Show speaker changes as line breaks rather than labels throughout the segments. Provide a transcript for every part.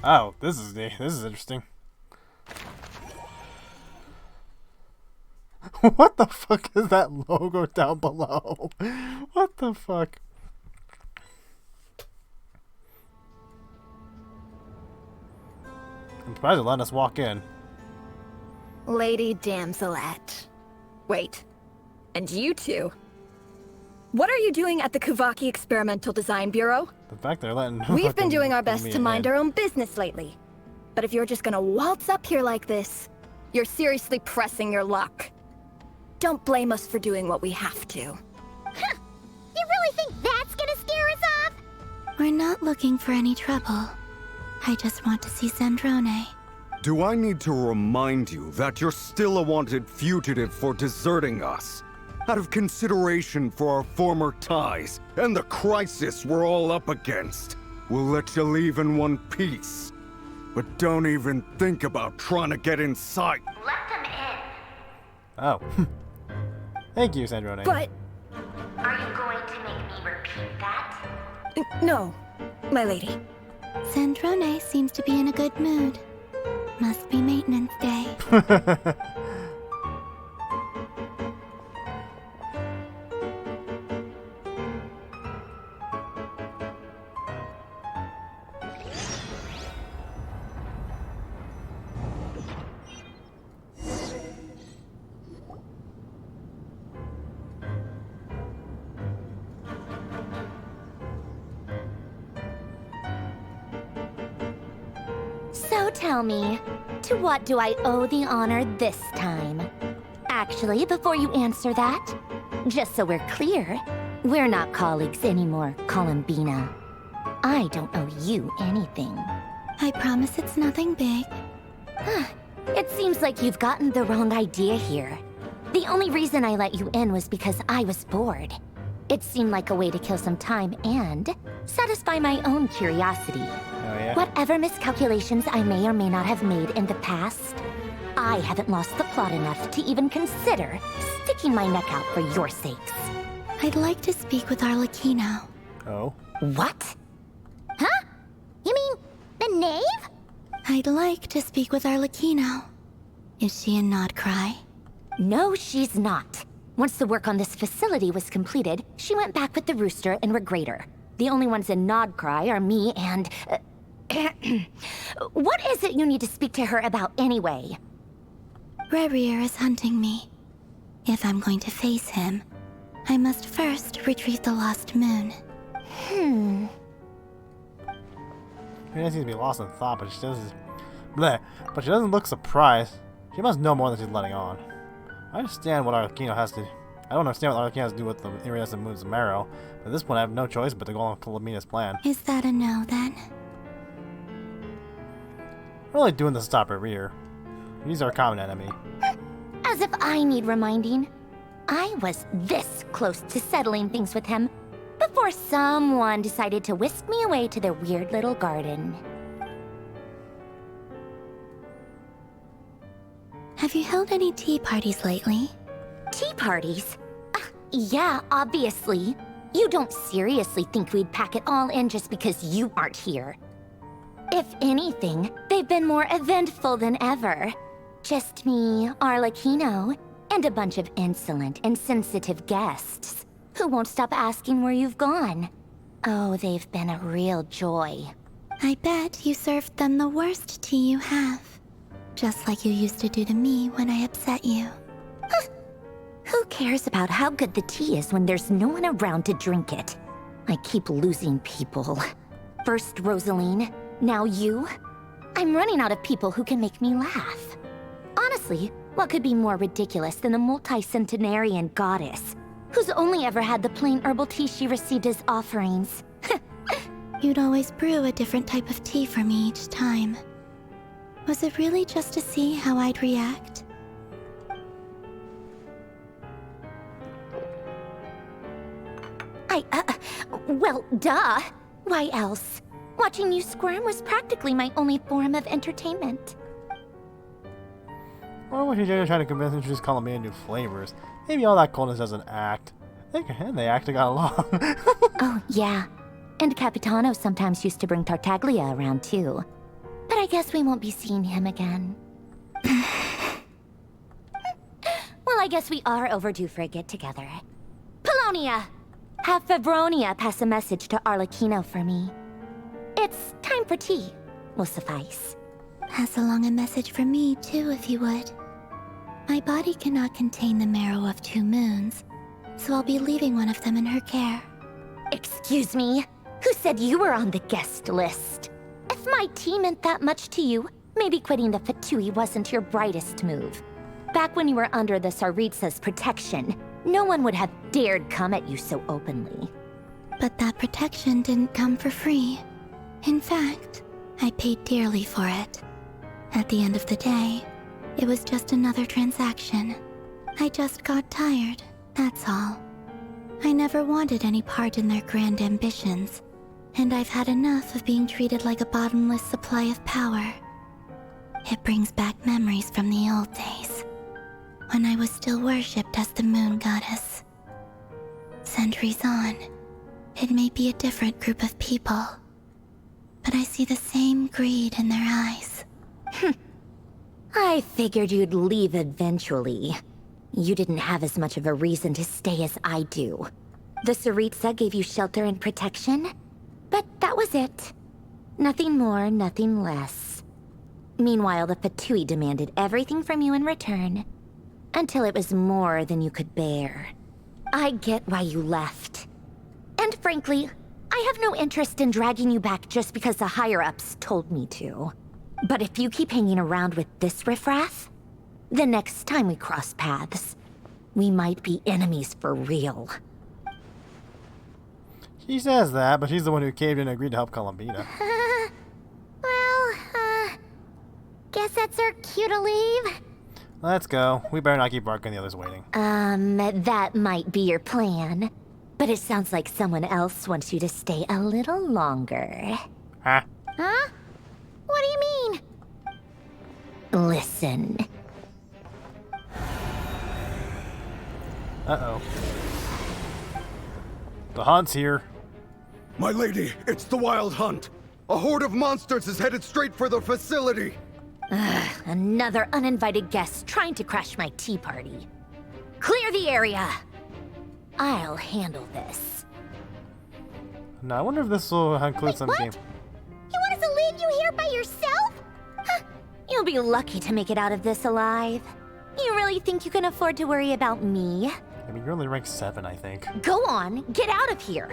Oh, this is neat. This is interesting. What the fuck is that logo down below? What the fuck? I'm surprised they're letting us walk in.
Lady Damselette. Wait. And you two? What are you doing at the Kuvaki Experimental Design Bureau?
The fact they're letting...
We've been doing our best to mind
in.
our own business lately. But if you're just gonna waltz up here like this, you're seriously pressing your luck. Don't blame us for doing what we have to.
Huh. You really think that's gonna scare us off?
We're not looking for any trouble. I just want to see Zandrone.
Do I need to remind you that you're still a wanted fugitive for deserting us? Out of consideration for our former ties and the crisis we're all up against, we'll let you leave in one piece. But don't even think about trying to get inside.
Let them in.
Oh. Thank you, Sandrone.
But...
Are you going to make me repeat that?
no, my lady.
Zandrone seems to be in a good mood. Must be maintenance day.
So tell me, to what do I owe the honor this time? Actually, before you answer that, just so we're clear, we're not colleagues anymore, Columbina. I don't owe you anything.
I promise it's nothing big.
It seems like you've gotten the wrong idea here. The only reason I let you in was because I was bored. It seemed like a way to kill some time and satisfy my own curiosity.
Oh, yeah?
Whatever miscalculations I may or may not have made in the past, I haven't lost the plot enough to even consider sticking my neck out for your sakes.
I'd like to speak with Arlecchino.
Oh.
What? Huh? You mean the knave?
I'd like to speak with Arlecchino. Is she in Nodcry?
No, she's not. Once the work on this facility was completed, she went back with the Rooster and Regrator. The only ones in Nodcry are me and... What is it you need to speak to her about anyway?
Rerir is hunting me. If I'm going to face him, I must first retrieve the lost moon.
She doesn't seem to be lost in thought, but she doesn't... Bleh. But she doesn't look surprised. She must know more than she's letting on. I understand what Arlecchino has to... I don't understand what Arlecchino has to do with the iridescent moons of Marrow, but at this point I have no choice but to go along with Lamina's plan.
Is that a no, then?
We're only doing this to stop her rear. He's our common enemy.
As if I need reminding. I was this close to settling things with him before someone decided to whisk me away to their weird little garden.
Have you held any tea parties lately?
Tea parties? Yeah, obviously. You don't seriously think we'd pack it all in just because you aren't here. If anything, they've been more eventful than ever. Just me, Arlecchino, and a bunch of insolent and sensitive guests who won't stop asking where you've gone. Oh, they've been a real joy.
I bet you served them the worst tea you have. Just like you used to do to me when I upset you.
Who cares about how good the tea is when there's no one around to drink it? I keep losing people. First Rosaline, now you. I'm running out of people who can make me laugh. Honestly, what could be more ridiculous than the multi-centenarian goddess, who's only ever had the plain herbal tea she received as offerings?
You'd always brew a different type of tea for me each time. Was it really just to see how I'd react?
Well, duh. Why else? Watching you squirm was practically my only form of entertainment.
Or was she just trying to convince introduce Columbia new flavors? Maybe all that coldness doesn't act. They actually got along.
Oh, yeah. And Capitano sometimes used to bring Tartaglia around, too. I guess we won't be seeing him again. Well, I guess we are overdue for a get-together. Polonia! Have Febronia pass a message to Arlecchino for me. It's time for tea. Will suffice.
Pass along a message from me, too, if you would. My body cannot contain the marrow of 2 moons, so I'll be leaving one of them in her care.
Excuse me? Who said you were on the guest list? If my tea meant that much to you, maybe quitting the Fatui wasn't your brightest move. Back when you were under the Tsaritsa's protection, no one would have dared come at you so openly.
But that protection didn't come for free. In fact, I paid dearly for it. At the end of the day, it was just another transaction. I just got tired, that's all. I never wanted any part in their grand ambitions, and I've had enough of being treated like a bottomless supply of power. It brings back memories from the old days, when I was still worshipped as the moon goddess. Centuries on, it may be a different group of people, but I see the same greed in their eyes.
I figured you'd leave eventually. You didn't have as much of a reason to stay as I do. The Tsaritsa gave you shelter and protection, but that was it. Nothing more, nothing less. Meanwhile, the Fatui demanded everything from you in return, until it was more than you could bear. I get why you left. And frankly, I have no interest in dragging you back just because the higher-ups told me to. But if you keep hanging around with this riffraff, the next time we cross paths, we might be enemies for real.
She says that, but she's the one who caved in and agreed to help Columbina.
Guess that's our cue to leave.
Let's go. We better not keep barking, the others waiting.
That might be your plan. But it sounds like someone else wants you to stay a little longer.
Huh?
Huh? What do you mean? Listen.
Uh-oh. The hunt's here.
My lady, it's the Wild Hunt. A horde of monsters is headed straight for the facility.
Another uninvited guest trying to crash my tea party. Clear the area. I'll handle this.
Now, I wonder if this will include some
what?
game.
You want us to leave you here by yourself? Huh. You'll be lucky to make it out of this alive. You really think you can afford to worry about me?
I mean, you're only ranked 7, I think.
Go on, get out of here.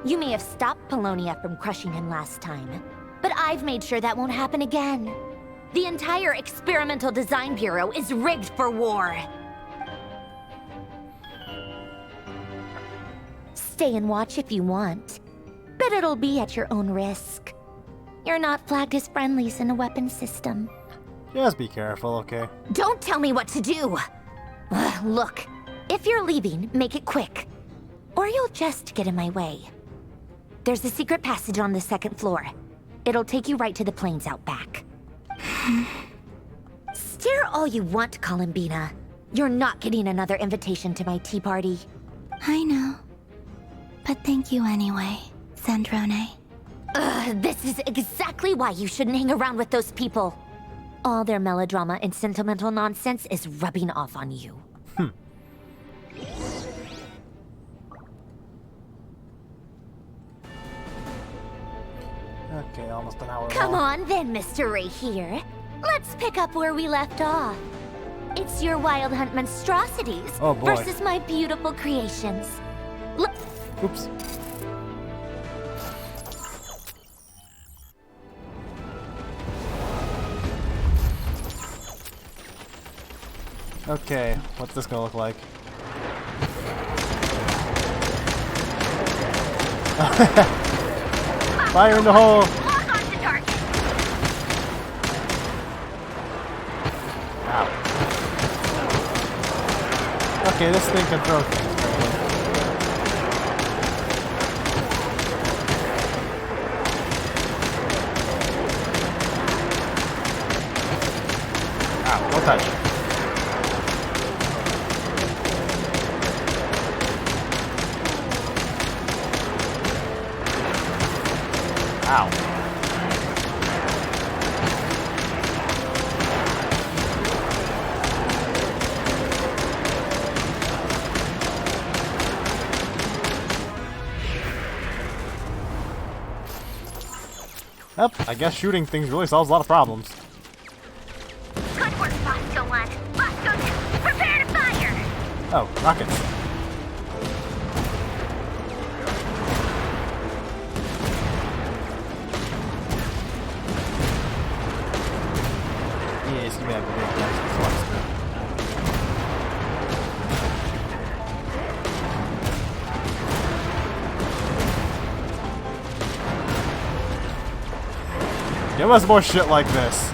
You may have stopped Polonia from crushing him last time, but I've made sure that won't happen again. The entire Experimental Design Bureau is rigged for war. Stay and watch if you want, but it'll be at your own risk. You're not flagged as friendlies in a weapon system.
Just be careful, okay?
Don't tell me what to do! Look, if you're leaving, make it quick. Or you'll just get in my way. There's a secret passage on the 2nd floor. It'll take you right to the plains out back. Stare all you want, Columbina. You're not getting another invitation to my tea party.
I know. But thank you anyway, Sandrone.
This is exactly why you shouldn't hang around with those people. All their melodrama and sentimental nonsense is rubbing off on you.
Okay, almost an hour
Come
long.
on then, Mr. Ray here. Let's pick up where we left off. It's your Wild Hunt monstrosities
Oh, boy.
versus my beautiful creations. Look.
Oops. Okay, what's this gonna look like? Fire in the hole!
Lock on to target.
Ow. Okay, this thing can throw things. Ow, don't touch. Ow. Yep, I guess shooting things really solves a lot of problems.
Good work, Bosco 1. Bosco 2, prepare to fire!
Oh, rockets. Yes, you may have a big guys. Give us more shit like this.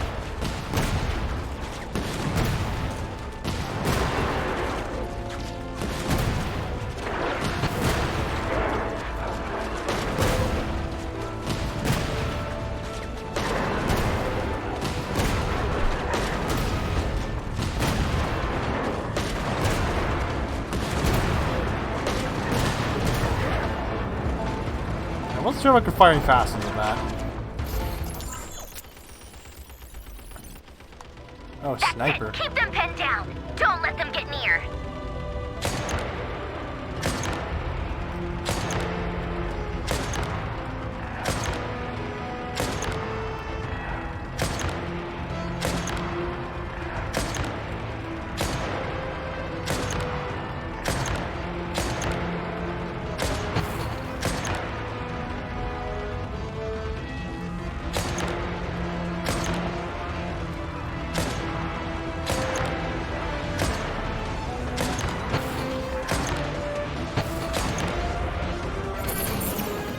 I wasn't sure if I could fire any faster than that. Oh,
That's
sniper.
it. Keep them pinned down. Don't let them get near.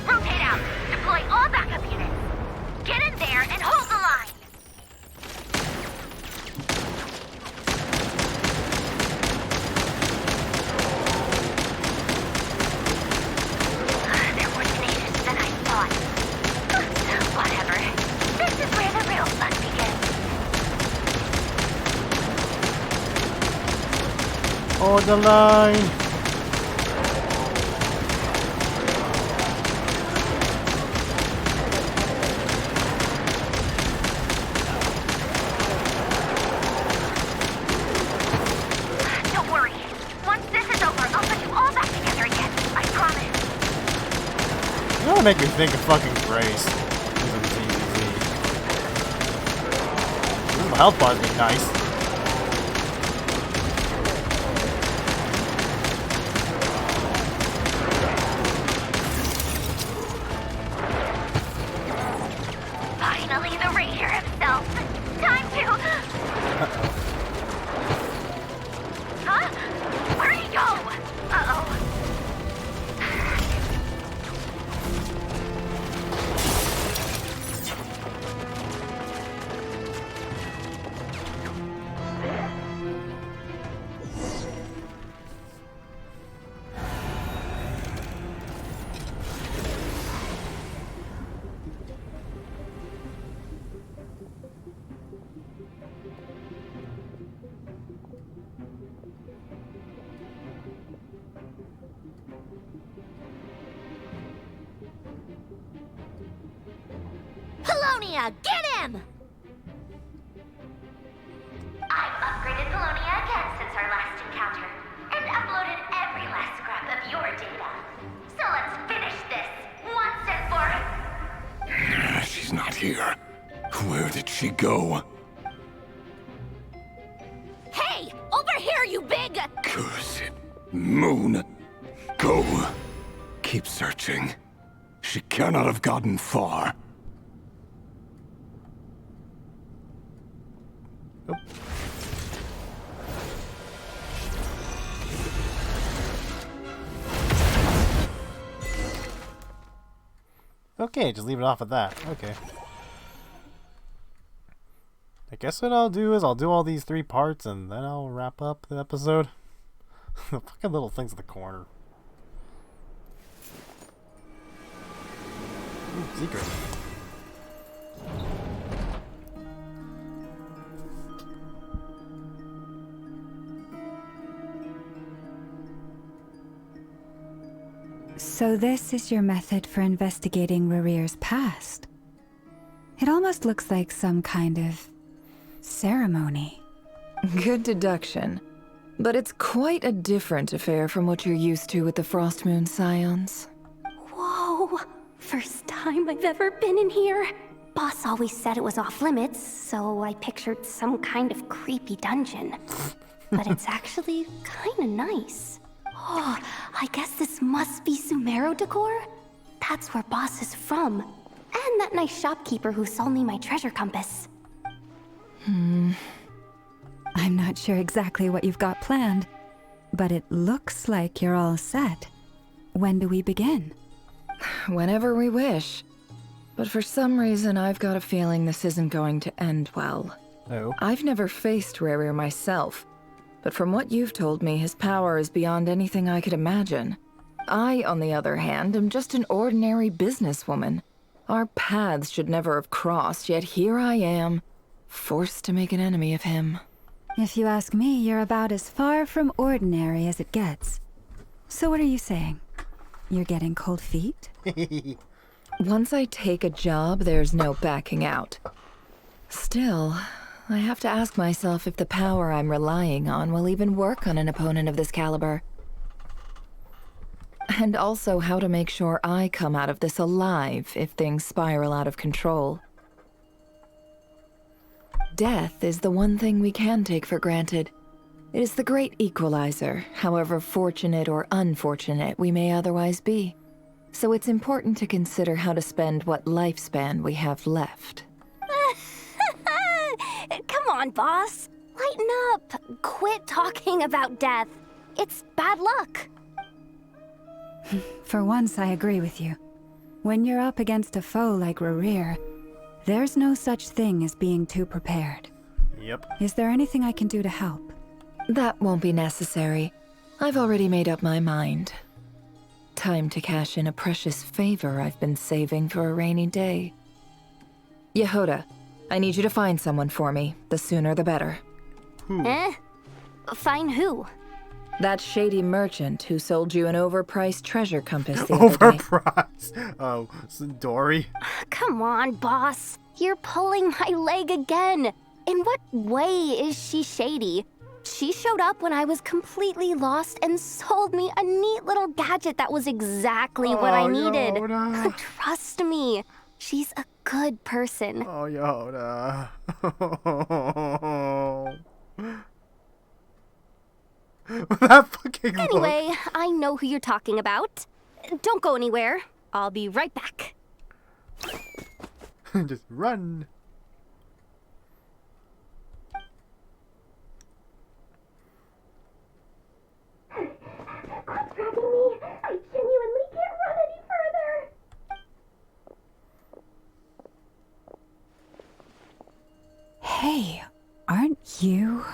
Rotate out. Deploy all backup units. Get in there and hold the line. They're more tenacious than I thought. Whatever. This is where the real fun begins.
Hold the line.
Don't worry. Once this is over, I'll put you all back together again. I promise.
You wanna make me think of fucking Grace. Using DBZ. This my health bar's been nice.
Finally, the Raider himself. Time to... Huh? Where'd he go? Uh-oh. Polonia, get him! I've upgraded Polonia again since our last encounter, and uploaded every last scrap of your data. So let's finish this, once and for...
She's not here. Where did she go?
Hey! Over here, you big...
Curse it. Moon. Go. Keep searching. She cannot have gotten far.
Okay, just leave it off at that. Okay. I guess what I'll do is I'll do all these 3 parts and then I'll wrap up the episode. The fucking little things in the corner. Ooh, secret.
So this is your method for investigating Rarier's past. It almost looks like some kind of ceremony.
Good deduction. But it's quite a different affair from what you're used to with the Frostmoon Scions.
Whoa! First time I've ever been in here.
Boss always said it was off limits, so I pictured some kind of creepy dungeon. But it's actually kinda nice. Oh, I guess this must be Sumero decor? That's where Boss is from. And that nice shopkeeper who sold me my treasure compass.
I'm not sure exactly what you've got planned, but it looks like you're all set. When do we begin?
Whenever we wish. But for some reason, I've got a feeling this isn't going to end well.
Oh.
I've never faced Rerir myself, but from what you've told me, his power is beyond anything I could imagine. I, on the other hand, am just an ordinary businesswoman. Our paths should never have crossed, yet here I am, forced to make an enemy of him.
If you ask me, you're about as far from ordinary as it gets. So what are you saying? You're getting cold feet?
Once I take a job, there's no backing out. Still, I have to ask myself if the power I'm relying on will even work on an opponent of this caliber. And also how to make sure I come out of this alive if things spiral out of control. Death is the one thing we can take for granted. It is the great equalizer, however fortunate or unfortunate we may otherwise be. So it's important to consider how to spend what lifespan we have left.
Come on, boss. Lighten up. Quit talking about death. It's bad luck.
For once, I agree with you. When you're up against a foe like Rerir, there's no such thing as being too prepared.
Yep.
Is there anything I can do to help?
That won't be necessary. I've already made up my mind. Time to cash in a precious favor I've been saving for a rainy day. Yehoda, I need you to find someone for me. The sooner the better.
Find who?
That shady merchant who sold you an overpriced treasure compass the other day.
Overpriced? Oh, Dory?
Come on, boss. You're pulling my leg again. In what way is she shady? She showed up when I was completely lost and sold me a neat little gadget that was exactly what I needed.
Yoda.
Trust me, she's a good person.
Oh, Yoda. That fucking
Anyway, I know who you're talking about. Don't go anywhere. I'll be right back.
look. Just run.
Quit dragging me. I genuinely can't run any further.
Hey, aren't you?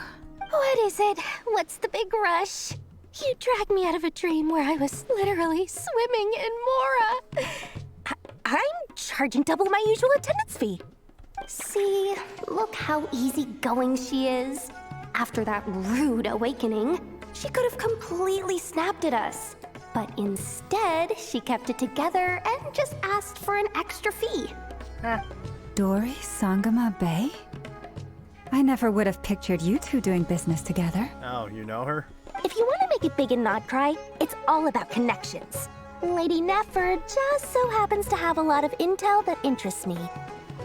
What is it? What's the big rush? You dragged me out of a dream where I was literally swimming in Mora. I'm charging double my usual attendance fee. See, look how easygoing she is. After that rude awakening, she could have completely snapped at us. But instead, she kept it together and just asked for an extra fee.
Dory Sangama Bay? I never would have pictured you two doing business together.
Oh, you know her?
If you want to make it big in Nodcry, it's all about connections. Lady Nefer just so happens to have a lot of intel that interests me.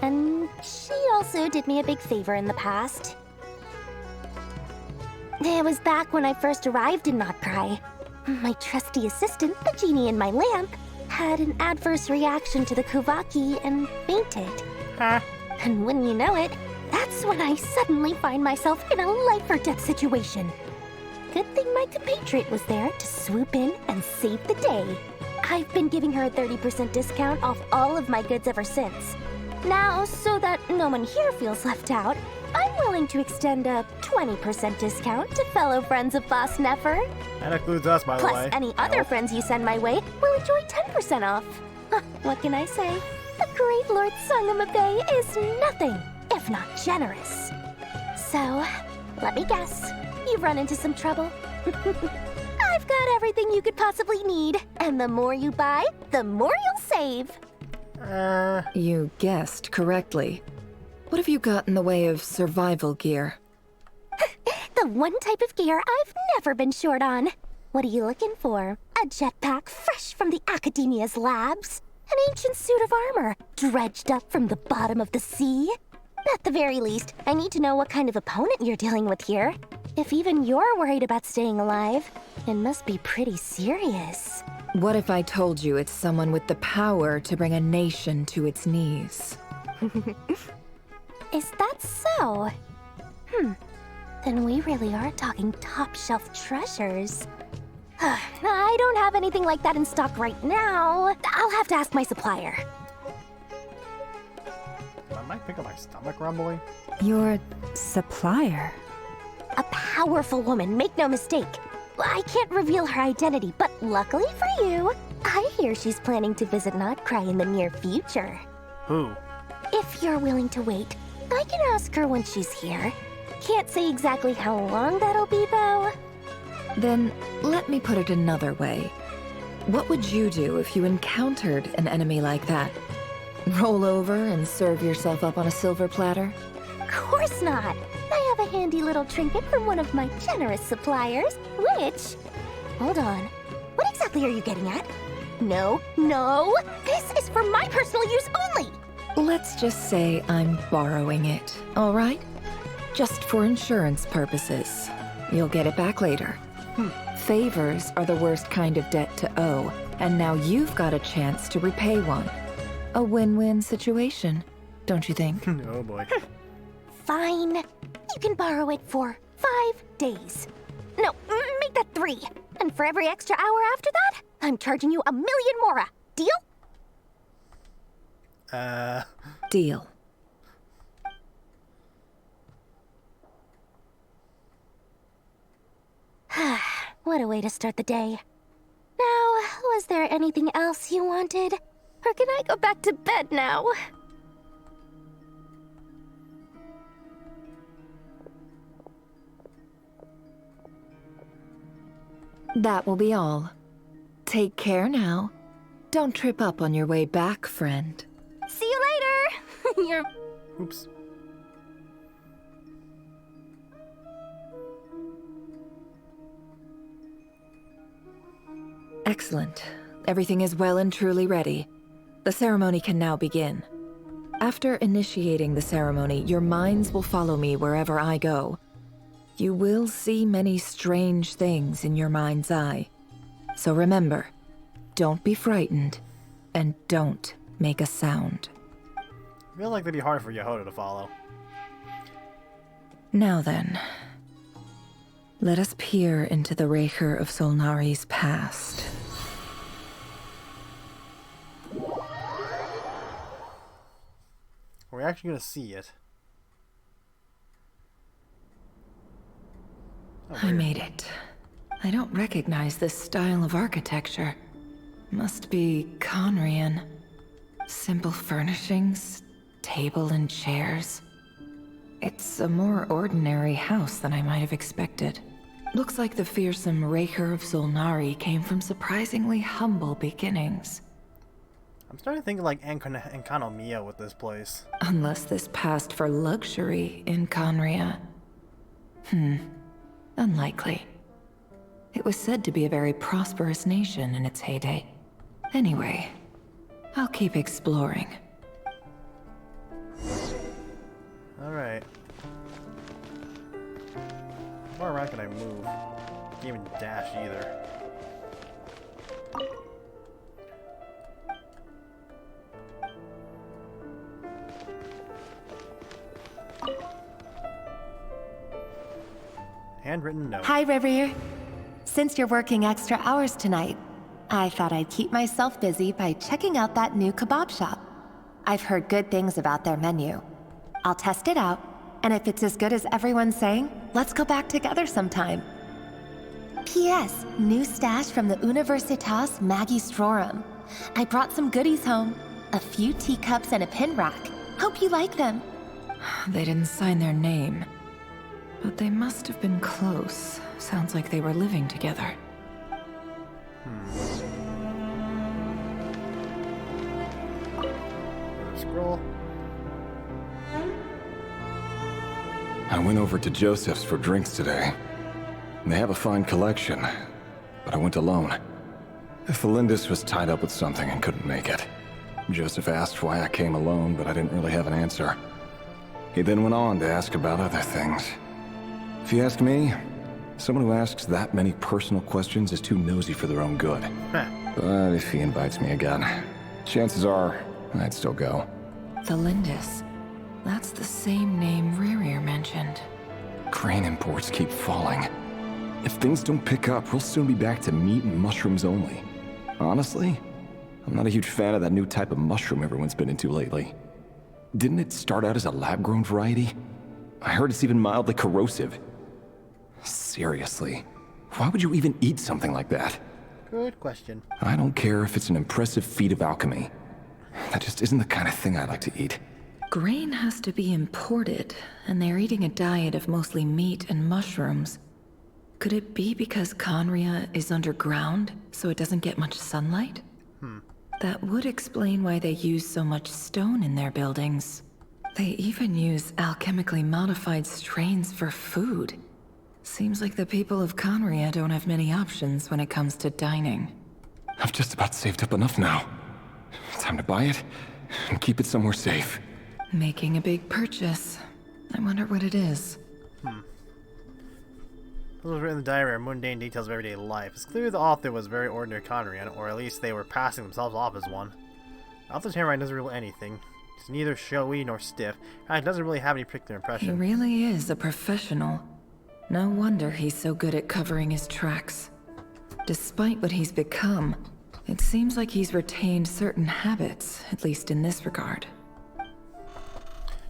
And she also did me a big favor in the past. It was back when I first arrived in Nodcry. My trusty assistant, the genie in my lamp, had an adverse reaction to the Kuvaki and fainted. And when you know it, that's when I suddenly find myself in a life-or-death situation. Good thing my compatriot was there to swoop in and save the day. I've been giving her a 30% discount off all of my goods ever since. Now, so that no one here feels left out, I'm willing to extend a 20% discount to fellow friends of Boss Nefer.
That includes us, by the way.
Plus, any other friends you send my way will enjoy 10% off. What can I say? The great Lord Sangama Bay is nothing if not generous. So, let me guess. You've run into some trouble. I've got everything you could possibly need. And the more you buy, the more you'll save.
You guessed correctly. What have you got in the way of survival gear?
The one type of gear I've never been short on. What are you looking for? A jetpack fresh from the Academia's labs? An ancient suit of armor, dredged up from the bottom of the sea. At the very least, I need to know what kind of opponent you're dealing with here. If even you're worried about staying alive, it must be pretty serious.
What if I told you it's someone with the power to bring a nation to its knees?
Is that so? Then we really are talking top-shelf treasures. I don't have anything like that in stock right now. I'll have to ask my supplier.
I might pick up my stomach rumbling.
Your supplier?
A powerful woman, make no mistake. I can't reveal her identity, but luckily for you, I hear she's planning to visit Notcry in the near future.
Who?
If you're willing to wait, I can ask her when she's here. Can't say exactly how long that'll be, though.
Then, let me put it another way. What would you do if you encountered an enemy like that? Roll over and serve yourself up on a silver platter?
Of course not. I have a handy little trinket from one of my generous suppliers, which... Hold on. What exactly are you getting at? No, no! This is for my personal use only!
Let's just say I'm borrowing it, all right? Just for insurance purposes. You'll get it back later. Favors are the worst kind of debt to owe, and now you've got a chance to repay one. A win-win situation, don't you think?
Oh boy.
Fine. You can borrow it for 5 days. No, make that 3. And for every extra hour after that, I'm charging you 1,000,000 mora. Deal?
Deal.
What a way to start the day. Now, was there anything else you wanted? Or can I go back to bed now?
That will be all. Take care now. Don't trip up on your way back, friend.
See you later! You're...
Oops.
Excellent. Everything is well and truly ready. The ceremony can now begin. After initiating the ceremony, your minds will follow me wherever I go. You will see many strange things in your mind's eye. So remember, don't be frightened, and don't make a sound.
I feel like that'd be hard for Yehoda to follow.
Now then, let us peer into the Raker of Solnari's past.
We're actually gonna see it. Oh,
I
weird.
made it. I don't recognize this style of architecture. Must be Conrian. Simple furnishings, table and chairs. It's a more ordinary house than I might have expected. Looks like the fearsome Raker of Solnari came from surprisingly humble beginnings.
I'm starting to think like Enkanomiya with this place.
Unless this passed for luxury in Conria. Unlikely. It was said to be a very prosperous nation in its heyday. Anyway, I'll keep exploring.
Alright. How far around can I move? Can't even dash either. Handwritten note.
Hi, Rivier. Since you're working extra hours tonight, I thought I'd keep myself busy by checking out that new kebab shop. I've heard good things about their menu. I'll test it out, and if it's as good as everyone's saying, let's go back together sometime. P.S. New stash from the Universitas Magistrorum. I brought some goodies home. A few teacups and a pin rack. Hope you like them.
They didn't sign their name. But they must have been close. Sounds like they were living together.
Scroll.
I went over to Joseph's for drinks today. They have a fine collection, but I went alone. Felindis was tied up with something and couldn't make it. Joseph asked why I came alone, but I didn't really have an answer. He then went on to ask about other things. If you ask me, someone who asks that many personal questions is too nosy for their own good. But if he invites me again, chances are I'd still go.
The Lindis. That's the same name Rerir mentioned.
Grain imports keep falling. If things don't pick up, we'll soon be back to meat and mushrooms only. Honestly, I'm not a huge fan of that new type of mushroom everyone's been into lately. Didn't it start out as a lab-grown variety? I heard it's even mildly corrosive. Seriously, why would you even eat something like that?
Good question.
I don't care if it's an impressive feat of alchemy. That just isn't the kind of thing I like to eat.
Grain has to be imported, and they're eating a diet of mostly meat and mushrooms. Could it be because Conria is underground, so it doesn't get much sunlight? That would explain why they use so much stone in their buildings. They even use alchemically modified strains for food. Seems like the people of Conria don't have many options when it comes to dining.
I've just about saved up enough now. Time to buy it and keep it somewhere safe.
Making a big purchase. I wonder what it is.
Those written in the diary are mundane details of everyday life. It's clear the author was a very ordinary Conrian, or at least they were passing themselves off as one. The author's handwriting doesn't reveal anything. It's neither showy nor stiff, and it doesn't really have any particular
He
impression.
really is a professional. No wonder he's so good at covering his tracks. Despite what he's become, it seems like he's retained certain habits, at least in this regard.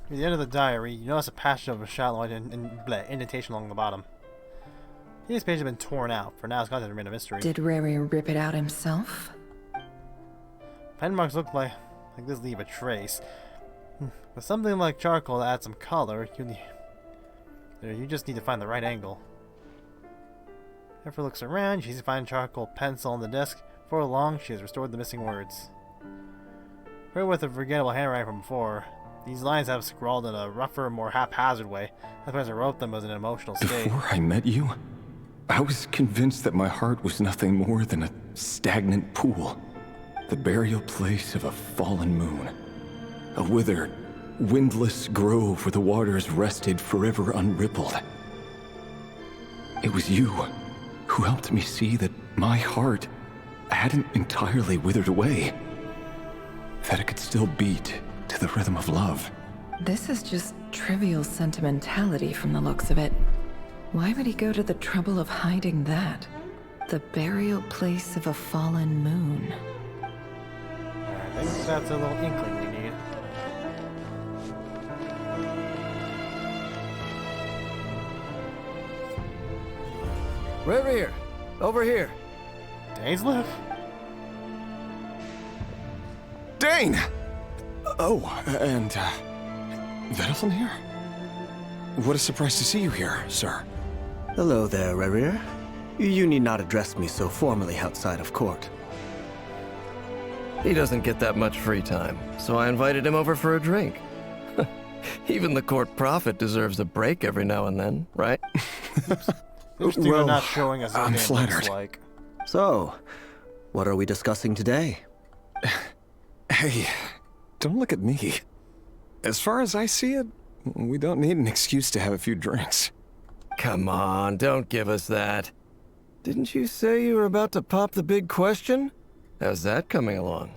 Near the end of the diary, you notice a patch of a shallow indentation along the bottom. This page has been torn out. For now, its content remains a mystery.
Did Rerir rip it out himself?
Pen marks look like this leave a trace. With something like charcoal to add some color, you just need to find the right angle. Jennifer looks around. She finds a charcoal pencil on the desk. Before long, she has restored the missing words. Her with a forgettable handwriting from before. These lines have scrawled in a rougher, more haphazard way. That's why I wrote them as an emotional state.
Before I met you, I was convinced that my heart was nothing more than a stagnant pool. The burial place of a fallen moon. A withered, windless grove where the waters rested forever unrippled. It was you who helped me see that my heart hadn't entirely withered away. That it could still beat to the rhythm of love.
This is just trivial sentimentality from the looks of it. Why would he go to the trouble of hiding that? The burial place of a fallen moon.
I think that's a little inkling we need.
Rerir, over here.
Dainsleif?
Dane! Oh, and, Vedelson here? What a surprise to see you here, sir.
Hello there, Rerir. You need not address me so formally outside of court.
He doesn't get that much free time, so I invited him over for a drink. Even the court prophet deserves a break every now and then, right?
Interesting well, not showing us
I'm flattered.
Looks like.
So, what are we discussing today?
Hey, don't look at me. As far as I see it, we don't need an excuse to have a few drinks.
Come on, don't give us that. Didn't you say you were about to pop the big question? How's that coming along?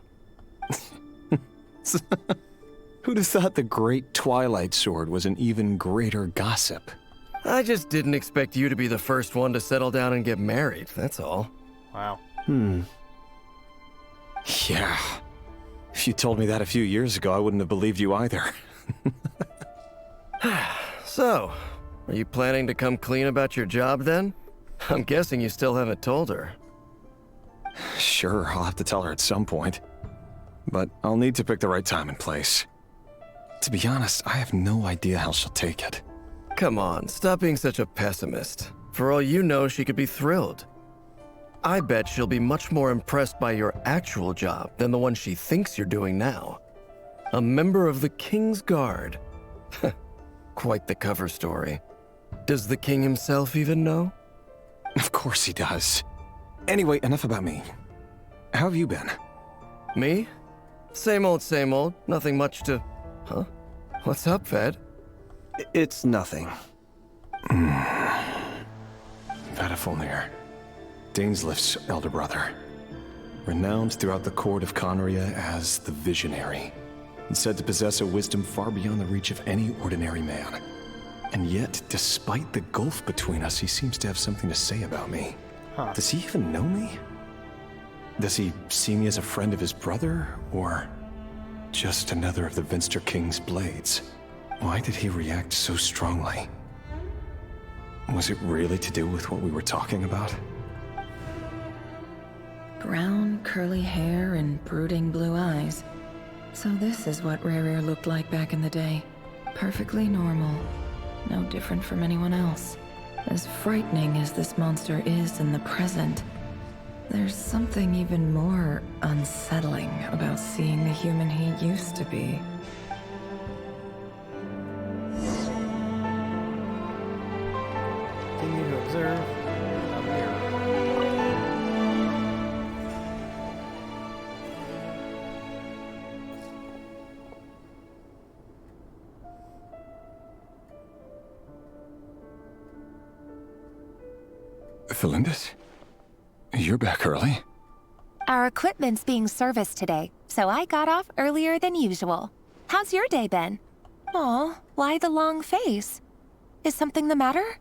Who'd have thought the great Twilight Sword was an even greater gossip?
I just didn't expect you to be the first one to settle down and get married, that's all.
Wow.
Yeah. If you told me that a few years ago, I wouldn't have believed you either.
So, are you planning to come clean about your job then? I'm guessing you still haven't told her.
Sure, I'll have to tell her at some point. But I'll need to pick the right time and place. To be honest, I have no idea how she'll take it.
Come on, stop being such a pessimist. For all you know, she could be thrilled. I bet she'll be much more impressed by your actual job than the one she thinks you're doing now. A member of the King's Guard. Quite the cover story. Does the king himself even know?
Of course he does. Anyway, enough about me. How have you been?
Me? Same old, same old. Nothing much to... Huh? What's up, Ved?
It's nothing.
Vadafulnir, Daneslif's elder brother. Renowned throughout the court of Conria as the Visionary, and said to possess a wisdom far beyond the reach of any ordinary man. And yet, despite the gulf between us, he seems to have something to say about me.
Huh.
Does he even know me? Does he see me as a friend of his brother, or just another of the Vinster King's blades? Why did he react so strongly? Was it really to do with what we were talking about?
Brown, curly hair and brooding blue eyes. So this is what Rerir looked like back in the day. Perfectly normal. No different from anyone else. As frightening as this monster is in the present, there's something even more unsettling about seeing the human he used to be.
Continue to observe. A mirror.
Felindis? You're back early?
Our equipment's being serviced today, so I got off earlier than usual. How's your day been? Aw, why the long face? Is something the matter?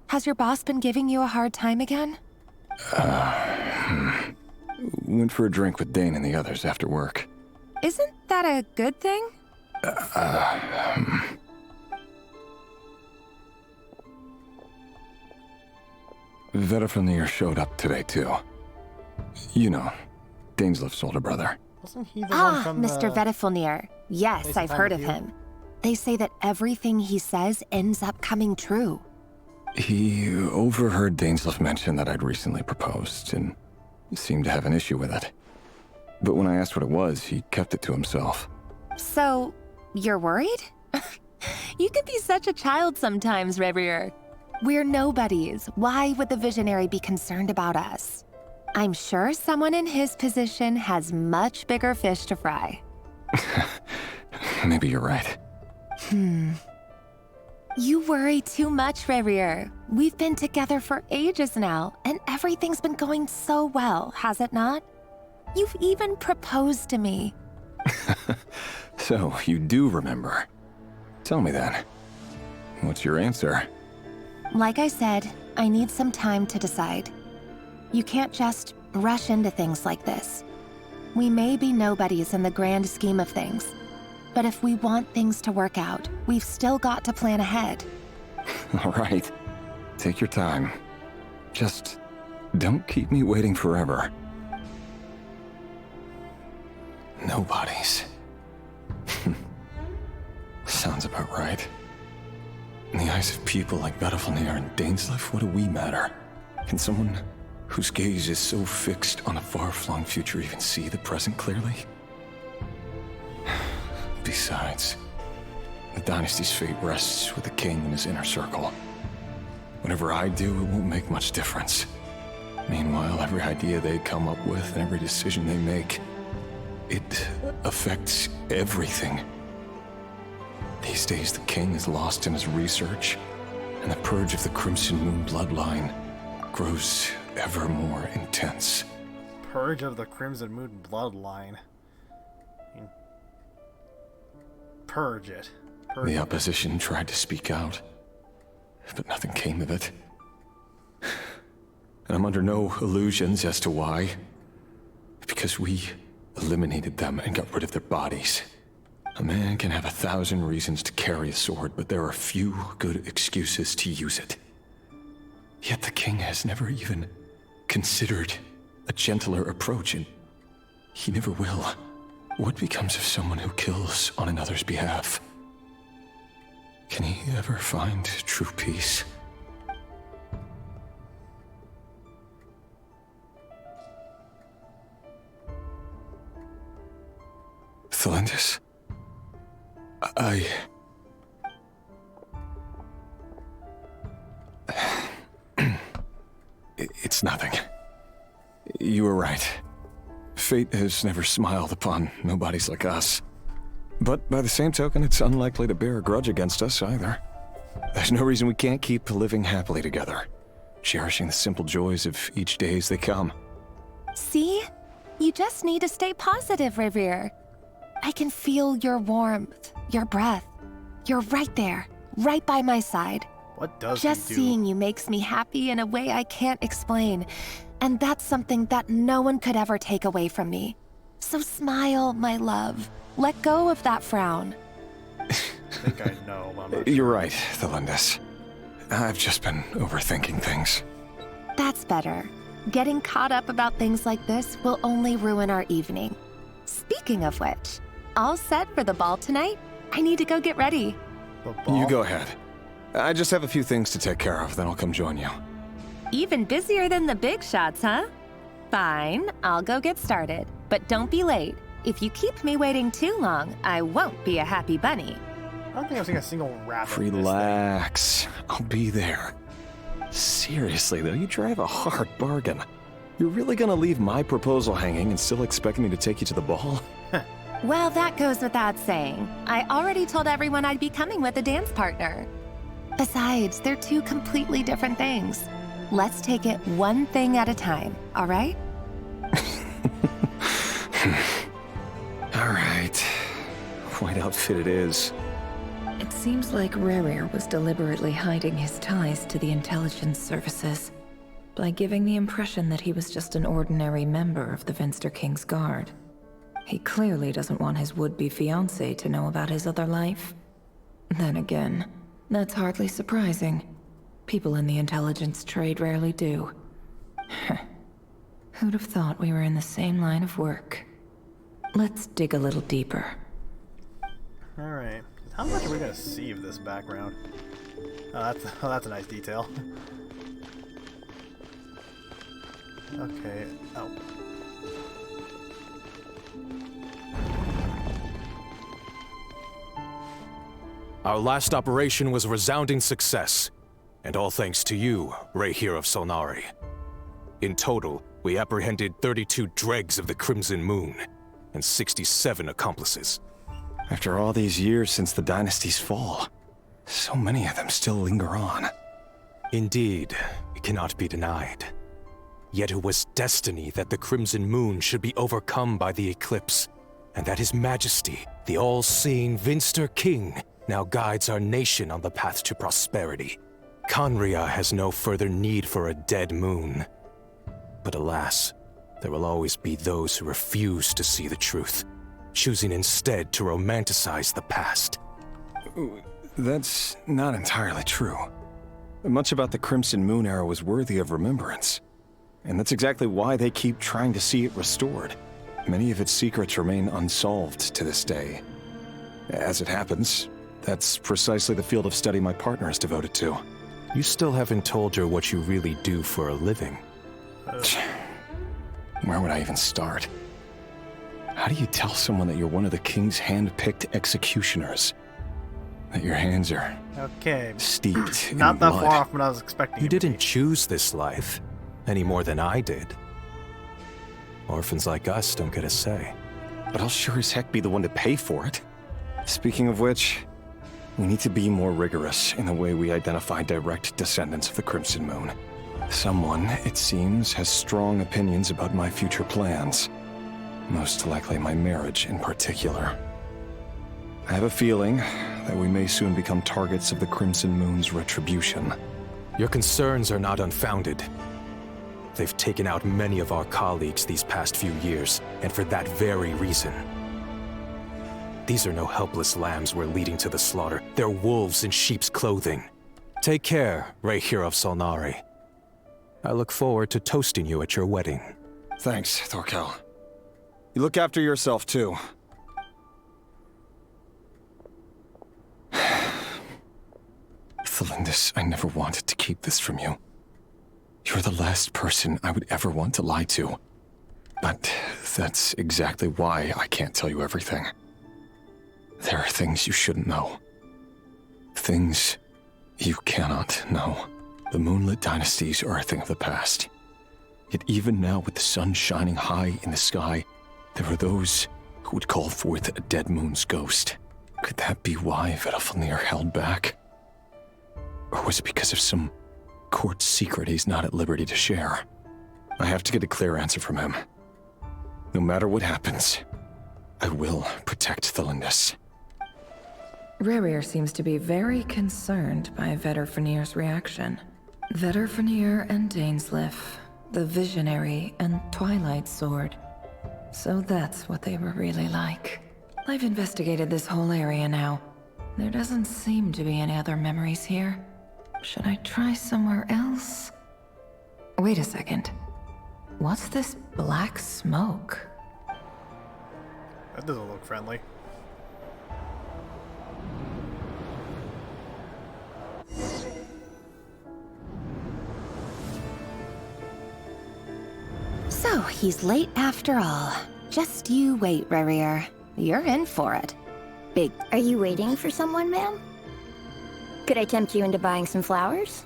Has your boss been giving you a hard time again?
Went for a drink with Dane and the others after work.
Isn't that a good thing?
Vedafulnir showed up today, too. You know, Daneslif's older brother.
Wasn't he the one from
Mr. Vedafulnir. Yes, I've heard of him. They say that everything he says ends up coming true.
He overheard Daneslif mention that I'd recently proposed, and seemed to have an issue with it. But when I asked what it was, he kept it to himself.
So, you're worried? You could be such a child sometimes, Revier. We're nobodies. Why would the Visionary be concerned about us? I'm sure someone in his position has much bigger fish to fry.
Maybe you're right.
You worry too much, Revier. We've been together for ages now, and everything's been going so well, has it not? You've even proposed to me.
So, you do remember. Tell me then. What's your answer?
Like I said, I need some time to decide. You can't just rush into things like this. We may be nobodies in the grand scheme of things, but if we want things to work out, we've still got to plan ahead.
All right. Take your time. Just don't keep me waiting forever. Nobodies. Sounds about right. In the eyes of people like Vedafulnir and Daneslif, what do we matter? Can someone whose gaze is so fixed on a far-flung future even see the present clearly? Besides, the dynasty's fate rests with the king and his inner circle. Whatever I do, it won't make much difference. Meanwhile, every idea they come up with and every decision they make, it affects everything. These days, the king is lost in his research, and the purge of the Crimson Moon bloodline grows ever more intense.
Purge of the Crimson Moon bloodline. Purge it.
The opposition tried to speak out, but nothing came of it. And I'm under no illusions as to why. Because we eliminated them and got rid of their bodies. A man can have 1,000 reasons to carry a sword, but there are few good excuses to use it. Yet the king has never even considered a gentler approach, and he never will. What becomes of someone who kills on another's behalf? Can he ever find true peace? Felindis? It's nothing. You were right. Fate has never smiled upon nobodies like us. But by the same token, it's unlikely to bear a grudge against us either. There's no reason we can't keep living happily together, cherishing the simple joys of each day as they come.
See? You just need to stay positive, Revere. I can feel your warmth, your breath. You're right there, right by my side.
What does
Just
he do?
seeing you makes me happy in a way I can't explain. And that's something that no one could ever take away from me. So smile, my love. Let go of that frown.
I think I know, but I'm not
You're right, Thelindis. I've just been overthinking things.
That's better. Getting caught up about things like this will only ruin our evening. Speaking of which, all set for the ball tonight? I need to go get ready.
You go ahead. I just have a few things to take care of, then I'll come join you.
Even busier than the big shots, huh? Fine, I'll go get started. But don't be late. If you keep me waiting too long, I won't be a happy bunny.
I don't think I've seen a single rabbit.
Relax. I'll be there. Seriously, though, you drive a hard bargain. You're really gonna leave my proposal hanging and still expect me to take you to the ball?
Well, that goes without saying. I already told everyone I'd be coming with a dance partner. Besides, they're two completely different things. Let's take it one thing at a time, all right?
All right. White outfit it is.
It seems like Rerir was deliberately hiding his ties to the intelligence services by giving the impression that he was just an ordinary member of the Vinster King's Guard. He clearly doesn't want his would-be fiancée to know about his other life. Then again, that's hardly surprising. People in the intelligence trade rarely do. Who'd have thought we were in the same line of work? Let's dig a little deeper.
Alright. How much are we gonna see of this background? Oh, that's a nice detail. Okay. Oh.
Our last operation was a resounding success, and all thanks to you, Rehir of Solnari. In total, we apprehended 32 dregs of the Crimson Moon, and 67 accomplices.
After all these years since the dynasty's fall, so many of them still linger on.
Indeed, it cannot be denied. Yet it was destiny that the Crimson Moon should be overcome by the eclipse, and that His Majesty, the all-seeing Vinster King, now guides our nation on the path to prosperity. Conria has no further need for a dead moon. But alas, there will always be those who refuse to see the truth, choosing instead to romanticize the past.
That's not entirely true. Much about the Crimson Moon era was worthy of remembrance. And that's exactly why they keep trying to see it restored. Many of its secrets remain unsolved to this day. As it happens, that's precisely the field of study my partner is devoted to.
You still haven't told her what you really do for a living.
Where would I even start? How do you tell someone that you're one of the king's hand-picked executioners? That your hands are steeped in
Not that
blood?
far off from what I was expecting.
You didn't choose this life, any more than I did. Orphans like us don't get a say.
But I'll sure as heck be the one to pay for it. Speaking of which, we need to be more rigorous in the way we identify direct descendants of the Crimson Moon. Someone, it seems, has strong opinions about my future plans. Most likely my marriage in particular. I have a feeling that we may soon become targets of the Crimson Moon's retribution.
Your concerns are not unfounded. They've taken out many of our colleagues these past few years, and for that very reason. These are no helpless lambs we're leading to the slaughter. They're wolves in sheep's clothing. Take care, Rehir of Solnari. I look forward to toasting you at your wedding.
Thanks, Thorkel. You look after yourself, too. Thelindis, I never wanted to keep this from you. You're the last person I would ever want to lie to. But that's exactly why I can't tell you everything. There are things you shouldn't know. Things you cannot know. The moonlit dynasties are a thing of the past. Yet even now, with the sun shining high in the sky, There are those who would call forth a dead moon's ghost. Could that be why Vedalfnir held back? Or was it because of some court secret he's not at liberty to share? I have to get a clear answer from him. No matter what happens, I will protect Thelindis.
Rerir seems to be very concerned by Vedalfnir's reaction. Vedalfnir and Dainsleif, the Visionary and Twilight Sword. So that's what they were really like. I've investigated this whole area now. There doesn't seem to be any other memories here. Should I try somewhere else? Wait a second. What's this black smoke?
That doesn't look friendly.
So, he's late after all. Just you wait, Rerir. You're in for it.
Big. Are you waiting for someone, ma'am? Could I tempt you into buying some flowers?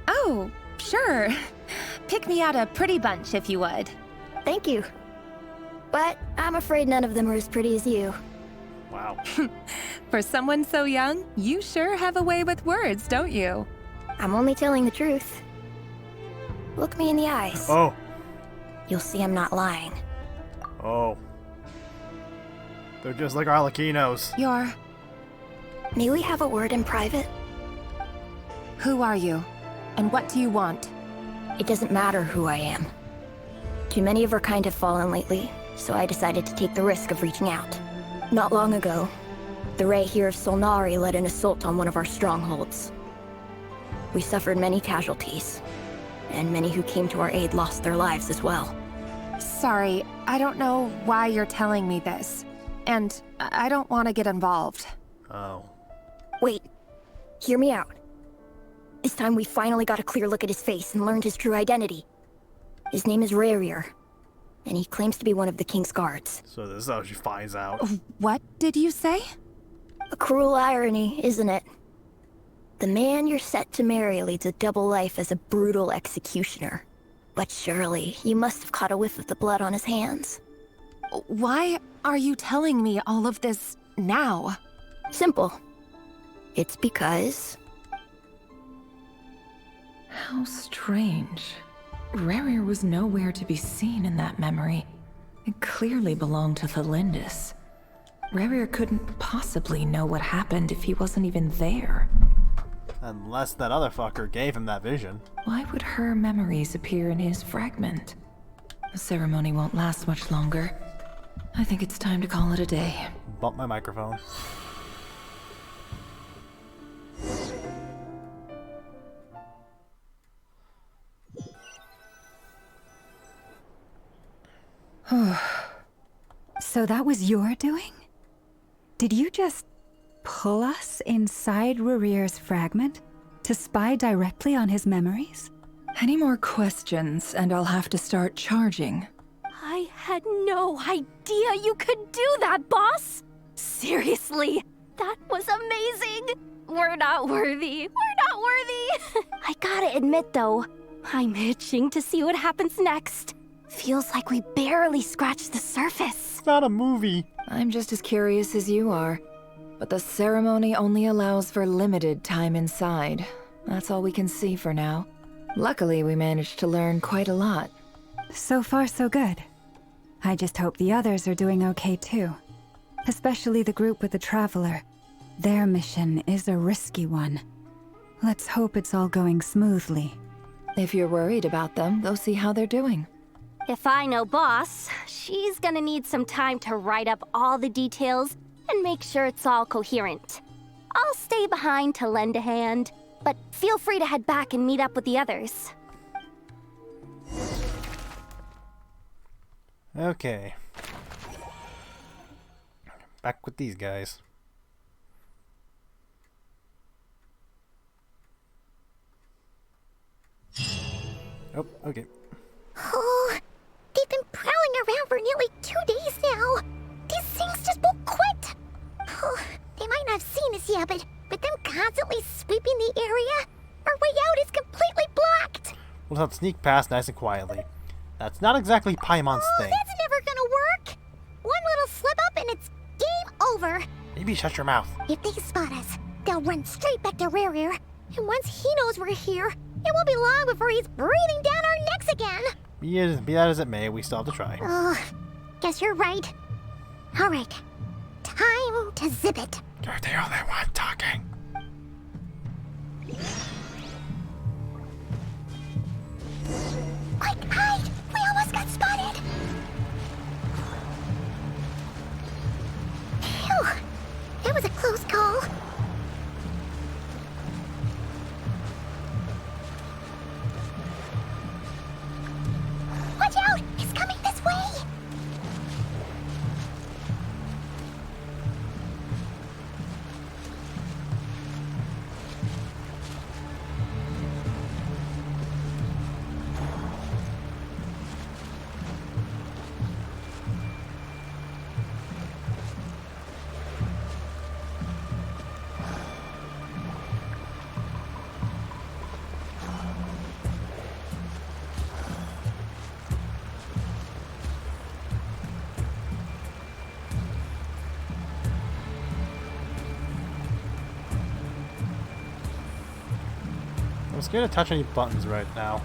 Oh, sure. Pick me out a pretty bunch if you would.
Thank you. But I'm afraid none of them are as pretty as you.
Wow.
For someone so young, you sure have a way with words, don't you?
I'm only telling the truth. Look me in the eyes.
Oh.
You'll see I'm not lying.
Oh. They're just like Arlequinos.
May we have a word in private?
Who are you? And what do you want?
It doesn't matter who I am. Too many of our kind have fallen lately, so I decided to take the risk of reaching out. Not long ago, the Ray here of Solnari led an assault on one of our strongholds. We suffered many casualties, and many who came to our aid lost their lives as well.
Sorry, I don't know why you're telling me this. And I don't want to get involved.
Oh.
Wait. Hear me out. This time we finally got a clear look at his face and learned his true identity. His name is Rerir, and he claims to be one of the King's guards.
So this is how she finds out.
What did you say?
A cruel irony, isn't it? The man you're set to marry leads a double life as a brutal executioner. But surely, you must have caught a whiff of the blood on his hands.
Why are you telling me all of this now?
Simple. It's because...
How strange. Rerir was nowhere to be seen in that memory. It clearly belonged to Thelindis. Rerir couldn't possibly know what happened if he wasn't even there.
Unless that other fucker gave him that vision.
Why would her memories appear in his fragment? The ceremony won't last much longer. I think it's time to call it a day.
Bump my microphone.
So that was your doing? Did you just pull us inside Rerir's fragment to spy directly on his memories?
Any more questions, and I'll have to start charging.
I had no idea you could do that, boss! Seriously, that was amazing! We're not worthy. We're not worthy! I gotta admit, though, I'm itching to see what happens next. Feels like we barely scratched the surface.
It's not a movie.
I'm just as curious as you are. But the ceremony only allows for limited time inside. That's all we can see for now. Luckily, we managed to learn quite a lot.
So far, so good. I just hope the others are doing okay too. Especially the group with the Traveler. Their mission is a risky one. Let's hope it's all going smoothly.
If you're worried about them, go see how they're doing.
If I know boss, she's gonna need some time to write up all the details and make sure it's all coherent. I'll stay behind to lend a hand, but feel free to head back and meet up with the others.
Okay. Back with these guys. Oh, okay.
Oh, they've been prowling around for nearly 2 days now. These things just won't quit. Oh, they might not have seen us yet, but them constantly sweeping the area, our way out is completely blocked.
We'll have to sneak past nice and quietly. That's not exactly Paimon's thing.
That's never gonna over.
Maybe shut your mouth.
If they spot us, they'll run straight back to Rare. And once he knows we're here, it won't be long before he's breathing down our necks again.
Be that as it may, we still have to try.
Ugh, guess you're right. Alright, time to zip it.
You're the only one talking.
Quick, hide! We almost got spotted! Phew, that was a close call. Watch out! It's coming this way!
I'm scared to touch any buttons right now.